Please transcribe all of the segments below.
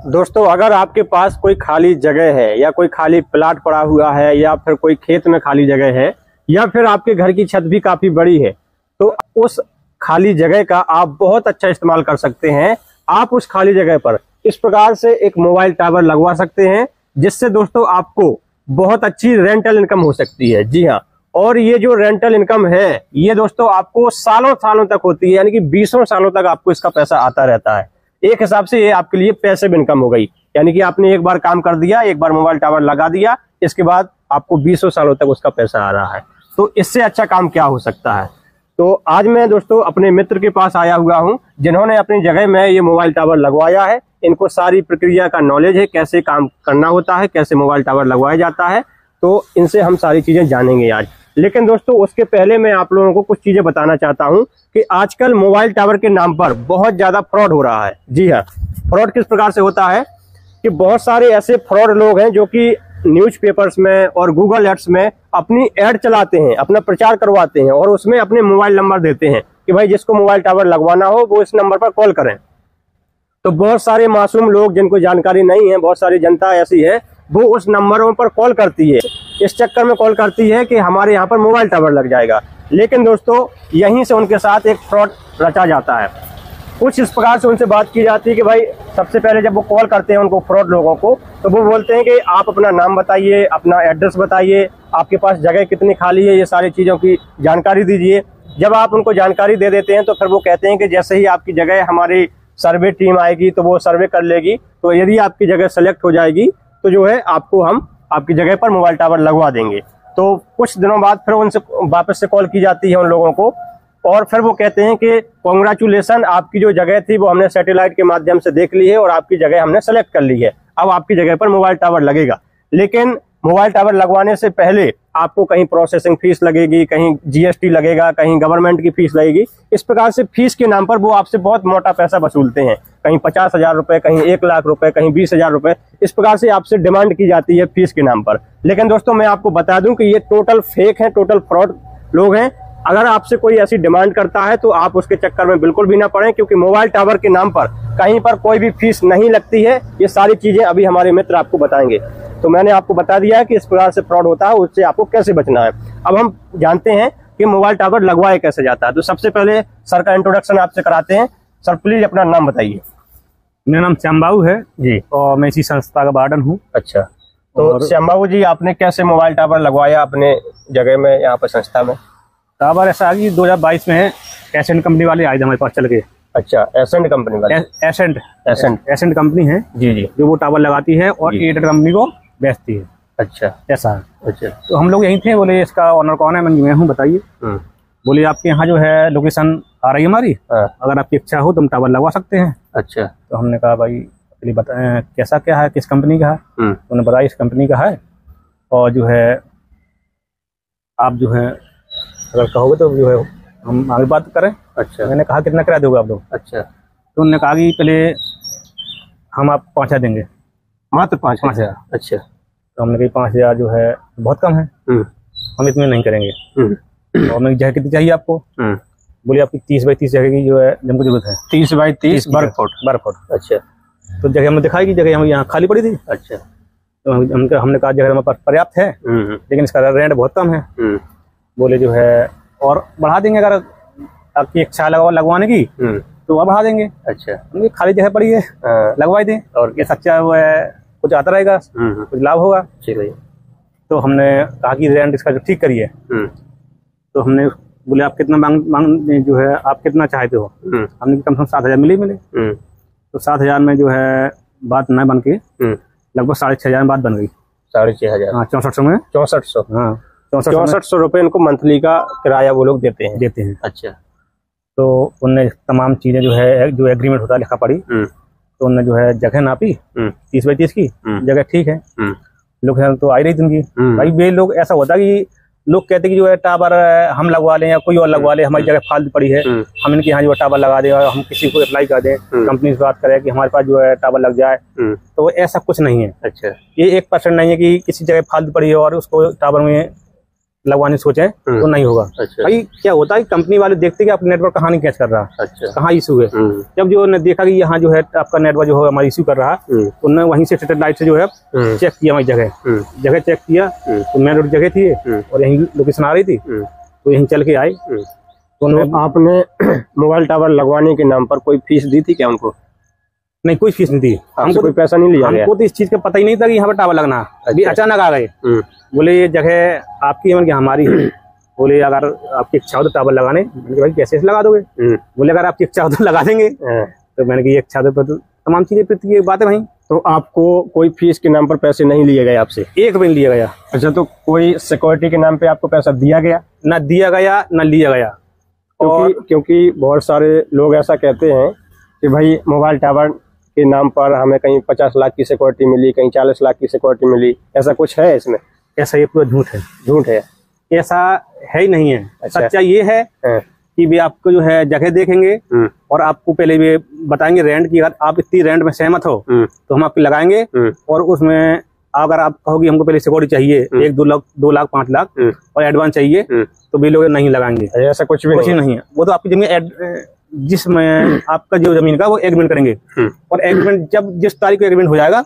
दोस्तों अगर आपके पास कोई खाली जगह है या कोई खाली प्लाट पड़ा हुआ है या फिर कोई खेत में खाली जगह है या फिर आपके घर की छत भी काफी बड़ी है तो उस खाली जगह का आप बहुत अच्छा इस्तेमाल कर सकते हैं। आप उस खाली जगह पर इस प्रकार से एक मोबाइल टावर लगवा सकते हैं जिससे दोस्तों आपको बहुत अच्छी रेंटल इनकम हो सकती है। जी हाँ, और ये जो रेंटल इनकम है ये दोस्तों आपको सालों सालों तक होती है, यानी कि 20 सालों तक आपको इसका पैसा आता रहता है। एक हिसाब से ये आपके लिए पैसिव इनकम हो गई, यानी कि आपने एक बार काम कर दिया, एक बार मोबाइल टावर लगा दिया, इसके बाद आपको 20 सालों तक उसका पैसा आ रहा है। तो इससे अच्छा काम क्या हो सकता है। तो आज मैं दोस्तों अपने मित्र के पास आया हुआ हूं जिन्होंने अपनी जगह में ये मोबाइल टावर लगवाया है। इनको सारी प्रक्रिया का नॉलेज है, कैसे काम करना होता है, कैसे मोबाइल टावर लगवाया जाता है। तो इनसे हम सारी चीजें जानेंगे आज। लेकिन दोस्तों उसके पहले मैं आप लोगों को कुछ चीजें बताना चाहता हूं कि आजकल मोबाइल टावर के नाम पर बहुत ज्यादा फ्रॉड हो रहा है। जी हाँ, फ्रॉड किस प्रकार से होता है कि बहुत सारे ऐसे फ्रॉड लोग हैं जो कि न्यूज़पेपर्स में और गूगल एड्स में अपनी ऐड चलाते हैं, अपना प्रचार करवाते हैं और उसमें अपने मोबाइल नंबर देते हैं कि भाई जिसको मोबाइल टावर लगवाना हो वो इस नंबर पर कॉल करें। तो बहुत सारे मासूम लोग जिनको जानकारी नहीं है, बहुत सारी जनता ऐसी है वो उस नंबरों पर कॉल करती है, इस चक्कर में कॉल करती है कि हमारे यहाँ पर मोबाइल टावर लग जाएगा। लेकिन दोस्तों यहीं से उनके साथ एक फ्रॉड रचा जाता है। कुछ इस प्रकार से उनसे बात की जाती है कि भाई सबसे पहले जब वो कॉल करते हैं उनको फ्रॉड लोगों को, तो वो बोलते हैं कि आप अपना नाम बताइए, अपना एड्रेस बताइए, आपके पास जगह कितनी खाली है, ये सारी चीज़ों की जानकारी दीजिए। जब आप उनको जानकारी दे देते हैं तो फिर वो कहते हैं कि जैसे ही आपकी जगह हमारी सर्वे टीम आएगी तो वो सर्वे कर लेगी, तो यदि आपकी जगह सेलेक्ट हो जाएगी तो जो है आपको हम आपकी जगह पर मोबाइल टावर लगवा देंगे। तो कुछ दिनों बाद फिर उनसे वापस से कॉल की जाती है उन लोगों को और फिर वो कहते हैं कि कॉन्ग्रेचुलेसन, आपकी जो जगह थी वो हमने सैटेलाइट के माध्यम से देख ली है और आपकी जगह हमने सेलेक्ट कर ली है, अब आपकी जगह पर मोबाइल टावर लगेगा। लेकिन मोबाइल टावर लगवाने से पहले आपको कहीं प्रोसेसिंग फीस लगेगी, कहीं जीएसटी लगेगा, कहीं गवर्नमेंट की फीस लगेगी। इस प्रकार से फीस के नाम पर वो आपसे बहुत मोटा पैसा वसूलते हैं, कहीं 50,000 रुपए, कहीं 1 लाख रुपए, कहीं 20,000 रुपए। इस प्रकार से आपसे डिमांड की जाती है फीस के नाम पर। लेकिन दोस्तों मैं आपको बता दूं कि ये टोटल फेक है, टोटल फ्रॉड लोग हैं। अगर आपसे कोई ऐसी डिमांड करता है तो आप उसके चक्कर में बिल्कुल भी ना पड़ें, क्योंकि मोबाइल टावर के नाम पर कहीं पर कोई भी फीस नहीं लगती है। ये सारी चीजें अभी हमारे मित्र आपको बताएंगे। तो मैंने आपको बता दिया है कि इस प्रकार से फ्रॉड होता है, उससे आपको कैसे बचना है। अब हम जानते हैं कि मोबाइल टावर लगवाया कैसे जाता है। तो सबसे पहले सर का इंट्रोडक्शन आपसे कराते हैं। सर प्लीज अपना नाम बताइए। मेरा नाम श्याम बाबू है जी और मैं इसी संस्था का वार्डन हूँ। अच्छा, तो श्याम बाबू जी आपने कैसे मोबाइल टावर लगवाया अपने जगह में, यहाँ पर संस्था में? टावर ऐसा है कि 2022 में एसेंट कंपनी वाले आए थे हमारे पास चल के। अच्छा, एसेंट कंपनी वाले? एसेंट कंपनी है जी जी, जो वो टावर लगाती है और एयरटेल कंपनी को बेचती है। अच्छा, ऐसा है। अच्छा, तो हम लोग यहीं थे, बोले इसका ऑनर कौन है? मैं हूँ, बताइए। बोले आपके यहाँ जो है लोकेशन आ रही है हमारी, अगर आपकी इच्छा हो तो हम टावर लगवा सकते हैं। अच्छा, तो हमने कहा भाई बताएं कैसा क्या है, किस कंपनी का है? उन्होंने बताया इस कंपनी का है और जो है आप जो है अगर कहोगे तो जो है हम आगे बात करें। अच्छा, मैंने कहा कितना किराया दोगे आप लोग? अच्छा, तो उन्होंने कहा कि पहले हम आप 5,000 देंगे, मात्र 5,000। अच्छा, तो हमने कहा 5,000 जो है बहुत कम है, हम इतने नहीं करेंगे। तो हमें जगह कितनी चाहिए आपको? बोलिए आपकी 30 बाई 30 जगह की जो है हमको जरूरत है। 30 बाई 30 वर्ग फुट। अच्छा, तो जगह हमें दिखाई कि जगह हम यहाँ खाली पड़ी थी। अच्छा, तो हमने कहा जगह हमारे पास पर्याप्त है, लेकिन इसका रेंट बहुत कम है। बोले जो है और बढ़ा देंगे, अगर आपकी इच्छा लगवाने की तो वह बढ़ा देंगे। अच्छा, उनकी खाली जगह पड़ी है, लगवाई दें और ये सच्चा वो है, कुछ आता रहेगा, कुछ लाभ होगा। तो हमने कहा कि रेंट इसका जो ठीक करिए। तो हमने बोले आप कितना मांग जो है आप कितना चाहते हो? हमने कम से कम 7,000 मिले। तो 7,000 में जो है बात न बन के लगभग 6,500 में बात बन गई। 6,500? हाँ, 6400 में। 6400? हाँ, 6400 रुपये इनको मंथली का किराया वो लोग देते हैं। अच्छा, तो उनने तमाम चीजें जो है जो एग्रीमेंट होता है लिखा पड़ी, तो उनने जो है जगह नापी 30 बाई 30 की जगह, ठीक है। लोग तो आ ही रही थी उनकी। भाई वे लोग ऐसा होता कि लोग कहते कि जो है टावर हम लगवा लें या कोई और लगवा ले, हमारी जगह फालतू पड़ी है, हम इनके यहाँ जो है टावर लगा दें और हम किसी को अप्लाई कर दें, कंपनी से बात करें कि हमारे पास जो है टावर लग जाए। तो ऐसा कुछ नहीं है। अच्छा, ये 1% नहीं है कि किसी जगह फालतू पड़ी है और उसको टावर में लगवाने सोचे तो नहीं होगा। अच्छा। भाई क्या होता है, कंपनी वाले देखते कि आपका नेटवर्क कहाँ नहीं कैच कर रहा। अच्छा। कहाँ इशू है। जब जो ने देखा कि यहाँ जो है आपका नेटवर्क जो है हमारा इशू कर रहा है, तो उन्होंने वहीं से सैटेलाइट से जो है चेक किया, हमारी जगह चेक किया, तो मेन रोड जगह थी और यही लोकेशन आ रही थी, तो यहीं चल के आए। तो आपने मोबाइल टावर लगवाने के नाम पर कोई फीस दी थी क्या उनको? नहीं, कोई फीस नहीं दी, हमको कोई पैसा नहीं लिया। हमको तो इस चीज का पता ही नहीं था कि यहाँ पर टावर लगना है। अभी अचानक आ गए, बोले ये जगह आपकी है, हमारी है। बोले अगर आपकी इच्छा हो तो टावर लगाने। मैंने भाई कैसे लगा दोगे? बोले अगर आपकी इच्छा हो तो लगा देंगे। तो मैंने कहा इच्छा तो तमाम चीजें फिर ये बात है भाई। तो आपको कोई फीस के नाम पर पैसे नहीं लिए गए आपसे? एक भी नहीं लिया गया। अच्छा, तो कोई सिक्योरिटी के नाम पे आपको पैसा दिया गया? ना दिया गया ना लिया गया। क्योंकि बहुत सारे लोग ऐसा कहते हैं कि भाई मोबाइल टावर के नाम पर हमें कहीं 50 लाख की सिक्योरिटी मिली, कहीं 40 लाख की सिक्योरिटी मिली, ऐसा कुछ है इसमें? ऐसा ये पूरा झूठ है। झूठ है? ऐसा है ही नहीं है। अच्छा। सच्चा ये है कि भी आपको जो है जगह देखेंगे और आपको पहले भी बताएंगे रेंट की, अगर आप इतनी रेंट में सहमत हो तो हम आपको लगाएंगे। और उसमें अगर आप कहोगे हमको पहले सिक्योरिटी चाहिए 1, 2 लाख 2 लाख 5 लाख और एडवांस चाहिए, तो भी लोग नहीं लगाएंगे। ऐसा कुछ भी नहीं है। वो तो आपकी जमीन जिसमें आपका जो जमीन का वो एग्रीमेंट करेंगे, और एग्रीमेंट जब जिस तारीख को एग्रीमेंट हो जाएगा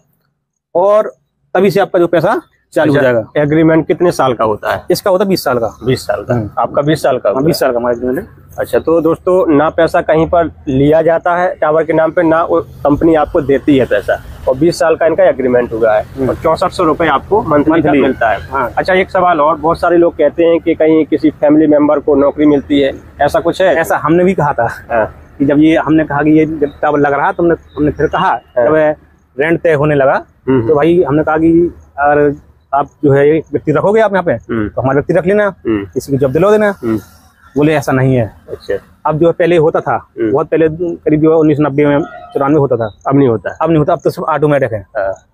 और तभी से आपका जो पैसा चालू हो जाएगा। एग्रीमेंट कितने साल का होता है? इसका होता है 20 साल का। 20 साल का? आपका 20 साल का? 20 साल का हमारा एग्रीमेंट है। अच्छा, तो दोस्तों ना पैसा कहीं पर लिया जाता है टावर के नाम पे, ना कंपनी आपको देती है पैसा, और 20 साल का इनका एग्रीमेंट हुआ है और 6400 रुपए आपको मंथली का मिलता है। हाँ। अच्छा, एक सवाल और, बहुत सारे लोग कहते हैं कि कहीं किसी फैमिली मेंबर को नौकरी मिलती है, ऐसा कुछ है? ऐसा हमने भी कहा था कि जब ये हमने कहा कि ये जब टावर लग रहा तो हमने फिर कहा, जब रेंट तय होने लगा तो भाई हमने कहा कि अगर आप जो है एक व्यक्ति रखोगे आप यहाँ पे, तो हमारा व्यक्ति रख लेना, किसी को जॉब दिलवा देना। बोले ऐसा नहीं है। अच्छा। अब जो है पहले होता था, बहुत पहले करीब जो है 1990 में 94 होता था, अब नहीं होता। अब नहीं होता, अब तो सब ऑटोमेटिक है,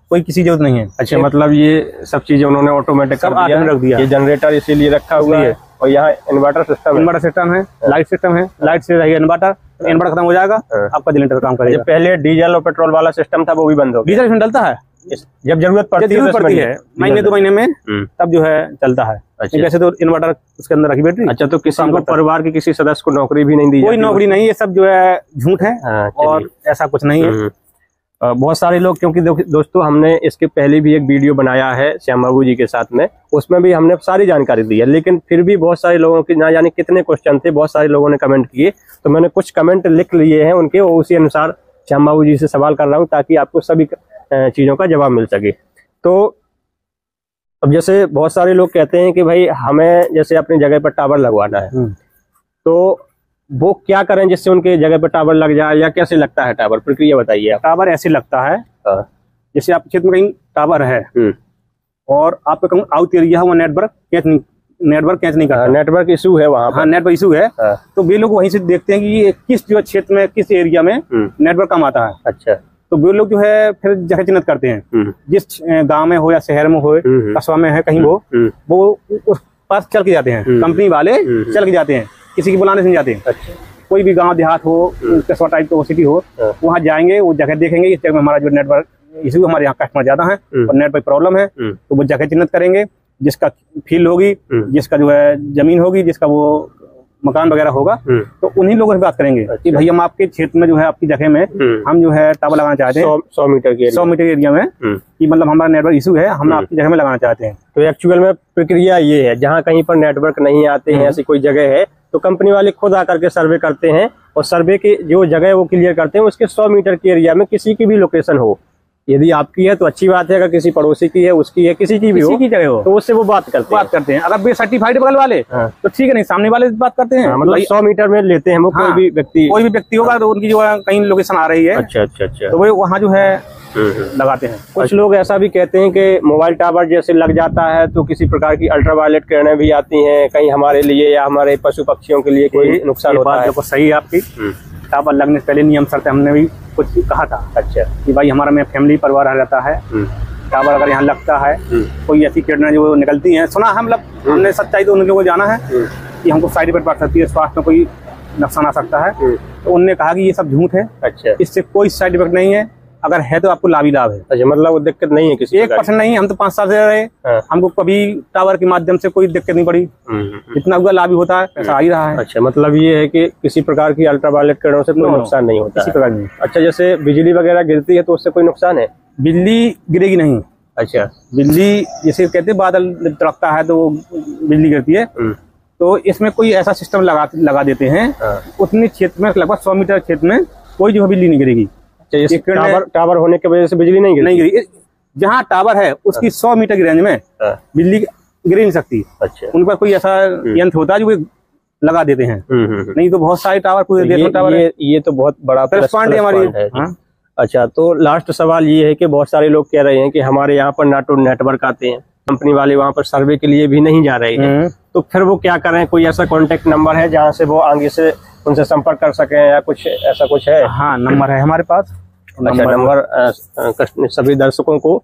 कोई किसी जरूरत नहीं है। अच्छा, मतलब ये सब चीजें उन्होंने ऑटोमेटिक सब ऑटोमेटिक रख दिया। ये जनरेटर इसीलिए रखा हुआ है, और यहाँ इन्वर्टर सिस्टम है, लाइट सिस्टम है, लाइट से रहेगा इन्वर्टर खत्म हो जाएगा, आपका जनरेटर काम करेगा। पहले डीजल और पेट्रोल वाला सिस्टम था, वो भी बंद हो गया। डीजल इसमें डलता है जब जरूरत पड़ती है, महीने 2 महीने में, तब जो है चलता है। अच्छा। वैसे तो इन्वर्टर उसके अंदर रखी बैटरी। अच्छा, तो किसी को परिवार के किसी सदस्य को नौकरी भी नहीं दी? कोई नौकरी नहीं, ये सब जो है झूठ है और ऐसा कुछ नहीं है। बहुत सारे लोग, क्योंकि दोस्तों हमने इसके पहले भी एक वीडियो बनाया है श्याम बाबू जी के साथ में, उसमें भी हमने सारी जानकारी दी है, लेकिन फिर भी बहुत सारे लोगों की ना जाने कितने क्वेश्चन थे, बहुत सारे लोगों ने कमेंट किए, तो मैंने कुछ कमेंट लिख लिए हैं उनके, और उसी अनुसार श्याम बाबू जी से सवाल कर रहा हूँ ताकि आपको सभी चीजों का जवाब मिल सके। तो अब जैसे बहुत सारे लोग कहते हैं कि भाई हमें जैसे अपनी जगह पर टावर लगवाना है, तो वो क्या करें जिससे उनके जगह पर टावर लग जाए, या कैसे लगता है टावर, प्रक्रिया बताइए आप। टावर ऐसे लगता है जैसे आपके क्षेत्र में कहीं टावर है और आपका कहीं आउट एरिया है, वो नेटवर्क कैच नहीं करता, नेटवर्क इशू है वहाँ। हाँ, नेटवर्क इशू है। तो वे लोग वहीं से देखते हैं कि ये किस जो क्षेत्र में, किस एरिया में नेटवर्क कम आता है। अच्छा। तो वे लोग जो है फिर जगह चिन्हित करते हैं, जिस गांव में हो या शहर में हो, कस्बा में है कहीं, वो उस पास चल के जाते हैं, कंपनी वाले चल के जाते हैं, किसी की बुलाने से नहीं जाते। अच्छा। कोई भी गांव देहात हो, कस्बा टाइप का सिटी हो, वहाँ जाएंगे, वो जगह देखेंगे, इस जगह में हमारा जो नेटवर्क इशू, हमारे यहाँ कस्टमर ज्यादा है और नेटवर्क प्रॉब्लम है, तो वो जगह चिन्हित करेंगे, जिसका फील्ड होगी, जिसका जो है जमीन होगी, जिसका वो मकान वगैरह होगा, तो उन्हीं लोगों से बात करेंगे। अच्छा। कि भाई हम आपके क्षेत्र में जो है आपकी जगह में हम जो है टावर लगाना चाहते हैं 100 मीटर एरिया में, कि मतलब हमारा नेटवर्क इशू है, हम आपकी जगह में लगाना चाहते हैं। तो एक्चुअल में प्रक्रिया ये है, जहाँ कहीं पर नेटवर्क नहीं आते हैं, ऐसी कोई जगह है, तो कंपनी वाले खुद आकर के सर्वे करते हैं, और सर्वे की जो जगह है वो क्लियर करते हैं, उसके 100 मीटर के एरिया में किसी की भी लोकेशन हो, यदि आपकी है तो अच्छी बात है, अगर किसी पड़ोसी की है, उसकी है, किसी की भी हो, की जगह हो, तो उससे वो बात करते हैं। अगर सर्टिफाइड बगल वाले तो ठीक है, नहीं सामने वाले बात करते हैं, मतलब 100 मीटर में लेते हैं वो। कोई भी व्यक्ति होगा तो उनकी जो है कहीं लोकेशन आ रही है। अच्छा, तो वो वहाँ जो है लगाते हैं। कुछ लोग ऐसा भी कहते हैं कि मोबाइल टावर जैसे लग जाता है तो किसी प्रकार की अल्ट्रावायलेट किरणें भी आती हैं, कहीं हमारे लिए या हमारे पशु पक्षियों के लिए कोई नुकसान होता है? सही है आपकी। टावर लगने से पहले नियम शर्त हमने भी कुछ कहा था। अच्छा। कि भाई हमारा में फैमिली परिवार रहता है, टावर अगर यहाँ लगता है, कोई ऐसी किरणें जो निकलती हैं, सुना है, मतलब हमने सच्चाई तो उन लोगों को जाना है कि हमको साइड इफेक्ट पड़ सकती है, स्वास्थ्य में कोई नुकसान आ सकता है, तो उन्होंने कहा कि ये सब झूठ है। अच्छा। इससे कोई साइड इफेक्ट नहीं है। अगर है तो आपको लाभ ही लाभ है। अच्छा, मतलब वो दिक्कत नहीं है किसी 1% नहीं। हम तो 5 साल से रहे, हमको कभी टावर के माध्यम से कोई दिक्कत नहीं पड़ी। इतना हुआ लाभ ही होता है, पैसा आ ही रहा है। अच्छा, मतलब ये है कि किसी प्रकार की अल्ट्रावायलेट किरणों से कोई नुकसान नहीं होता, किसी प्रकार नहीं। अच्छा, जैसे बिजली वगैरह गिरती है तो उससे कोई नुकसान है? बिजली गिरेगी नहीं। अच्छा, बिजली जैसे कहते हैं बादल तड़कता है तो बिजली गिरती है, तो इसमें कोई ऐसा सिस्टम लगा देते हैं उतने क्षेत्र में, लगभग 100 मीटर क्षेत्र में कोई जो बिजली नहीं गिरेगी। टावर होने की वजह से बिजली नहीं गिरी। जहाँ टावर है उसकी 100 मीटर की रेंज में बिजली गिर नहीं सकती। अच्छा, उन पर कोई ऐसा यंत्र होता है जो लगा देते हैं, नहीं तो बहुत सारे टावर पूरे देश में टावर है। ये तो बहुत बड़ा प्लस पॉइंट है हमारी। अच्छा, तो लास्ट सवाल ये है कि बहुत सारे लोग कह रहे हैं कि हमारे यहाँ पर ना तो नेटवर्क आते हैं, कंपनी वाले वहाँ पर सर्वे के लिए भी नहीं जा रहे हैं, तो फिर वो क्या करें? कोई ऐसा कांटेक्ट नंबर है जहाँ से वो आगे से उनसे संपर्क कर सकें या कुछ ऐसा कुछ है? हाँ, नंबर है हमारे पास। अच्छा, नंबर सभी दर्शकों को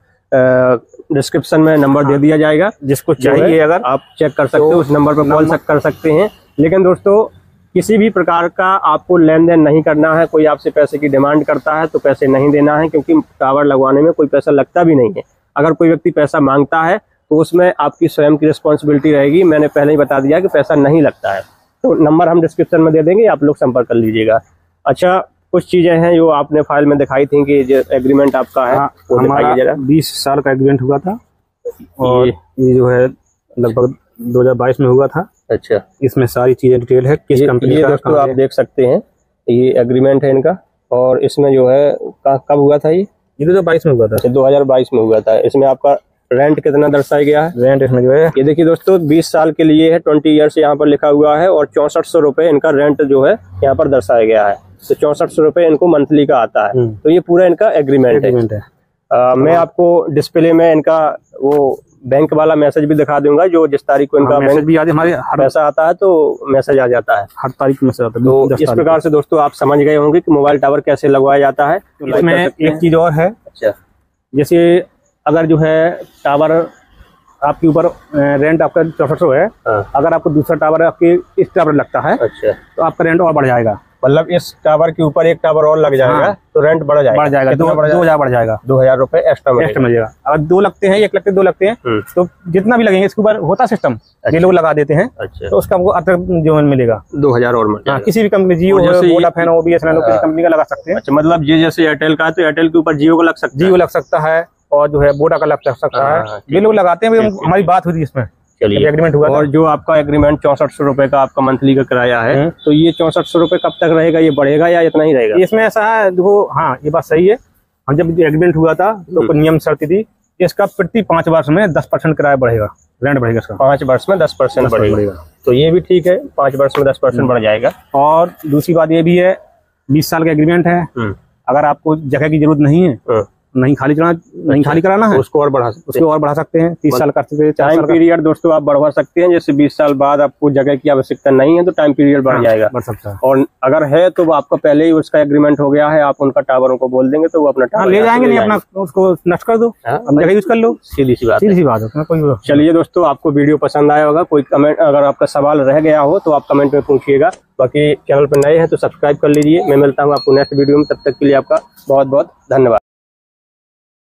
डिस्क्रिप्शन में नंबर दे दिया जाएगा, जिसको चाहिए अगर आप चेक कर सकते हो, उस नंबर पर कॉल कर सकते हैं। लेकिन दोस्तों, किसी भी प्रकार का आपको लेन देन नहीं करना है। कोई आपसे पैसे की डिमांड करता है तो पैसे नहीं देना है, क्योंकि टावर लगवाने में कोई पैसा लगता भी नहीं है। अगर कोई व्यक्ति पैसा मांगता है तो उसमें आपकी स्वयं की रिस्पॉन्सिबिलिटी रहेगी। मैंने पहले ही बता दिया कि पैसा नहीं लगता है। तो नंबर हम डिस्क्रिप्शन में दे देंगे, आप लोग संपर्क कर लीजिएगा। अच्छा, कुछ चीजें हैं जो आपने फाइल में दिखाई थी कि जो एग्रीमेंट आपका है, वो दिखाइए जरा। 20 साल का एग्रीमेंट हुआ था और ये जो है लगभग 2022 में हुआ था। अच्छा, इसमें सारी चीजें डिटेल है, किस कंपनी का। दोस्तों आप देख सकते हैं, ये एग्रीमेंट है इनका, और इसमें जो है कब हुआ था? ये 2022 में हुआ था। 2022 में हुआ था। इसमें आपका रेंट कितना दर्शाया गया है? रेंट इसमें जो है, ये देखिए दोस्तों, 20 साल के लिए है, 20 ईयर्स यहाँ पर लिखा हुआ है, और 6400 रुपए इनका रेंट जो है यहाँ पर दर्शाया गया है। तो 6400 रुपए इनको मंथली का आता है। तो ये पूरा इनका एग्रीमेंट है। मैं आपको डिस्प्ले में इनका वो बैंक वाला मैसेज भी दिखा दूंगा, जो जिस तारीख को इनका मैसेज भी हमारे पैसा आता है तो मैसेज आ जाता है, हर तारीख में से आता है। तो इस प्रकार से दोस्तों आप समझ गए होंगे कि मोबाइल टावर कैसे लगवाया जाता है। तो इसमें एक चीज और है। अच्छा, जैसे अगर जो है टावर आपके ऊपर रेंट आपका 6400 है, अगर आपको दूसरा टावर आपके इस टावर लगता है, अच्छा, तो आपका रेंट और बढ़ जाएगा। मतलब इस टावर के ऊपर एक टावर और लग जाएगा, तो रेंट बढ़ जाएगा। 2000 बढ़ जाएगा, 2000 रुपए एक्स्ट्रा मिलेगा। अगर 2 लगते हैं, 1 लगते हैं, 2 लगते हैं, तो जितना भी लगेंगे इसके ऊपर होता सिस्टम। ये लोग लगा देते हैं। अच्छा, तो उसका आपको अतिरिक्त जो मिलेगा 2000 और मिलेगा। किसी भी कंपनी, जियो, वोडाफोन, OBSNL, किसी कंपनी का लगा सकते हैं। अच्छा, मतलब ये जैसे एयरटेल का है तो एयरटेल के ऊपर जियो का लग सकता है, जियो लग सकता है, और जो है वोडा का लग सकता है। ये लोग लगाते हैं। हमारी बात हुई थी इसमें, एग्रीमेंट हुआ। और जो आपका एग्रीमेंट 6400 रुपए का आपका मंथली का किराया है, तो ये 6400 रुपए कब तक रहेगा? ये बढ़ेगा या इतना ही रहेगा? इसमें ऐसा है, देखो, हाँ, ये बात सही है। हम जब एग्रीमेंट हुआ था तो कुछ नियम शर्त थी, इसका प्रति 5 वर्ष में 10% किराया बढ़ेगा, रेंट बढ़ेगा इसका। 5 वर्ष में 10% बढ़ेगा, तो ये भी ठीक है, 5 वर्ष में 10% बढ़ जाएगा। और दूसरी बात ये भी है, 20 साल का एग्रीमेंट है। अगर आपको जगह की जरूरत नहीं है, नहीं खाली कराना है, उसको और बढ़ा सकते हैं। 30 साल कर सकते हैं। टाइम पीरियड दोस्तों आप बढ़वा सकते हैं। जैसे 20 साल बाद आपको जगह की आवश्यकता नहीं है तो टाइम पीरियड बढ़ जाएगा, बढ़ सकता है। और अगर है तो वो आपका पहले ही उसका एग्रीमेंट हो गया है, आप उनका टावरों को बोल देंगे तो वो अपना टावर ले जाएंगे। नहीं, अपना उसको नष्ट कर दो, जगह यूज कर लो, सीधी सी बात है। चलिए दोस्तों, आपको वीडियो पसंद आया होगा। कोई कमेंट, अगर आपका सवाल रह गया हो तो आप कमेंट में पूछिएगा। बाकी चैनल पर नए हैं तो सब्सक्राइब कर लीजिए। मैं मिलता हूँ आपको नेक्स्ट वीडियो में, तब तक के लिए आपका बहुत बहुत धन्यवाद।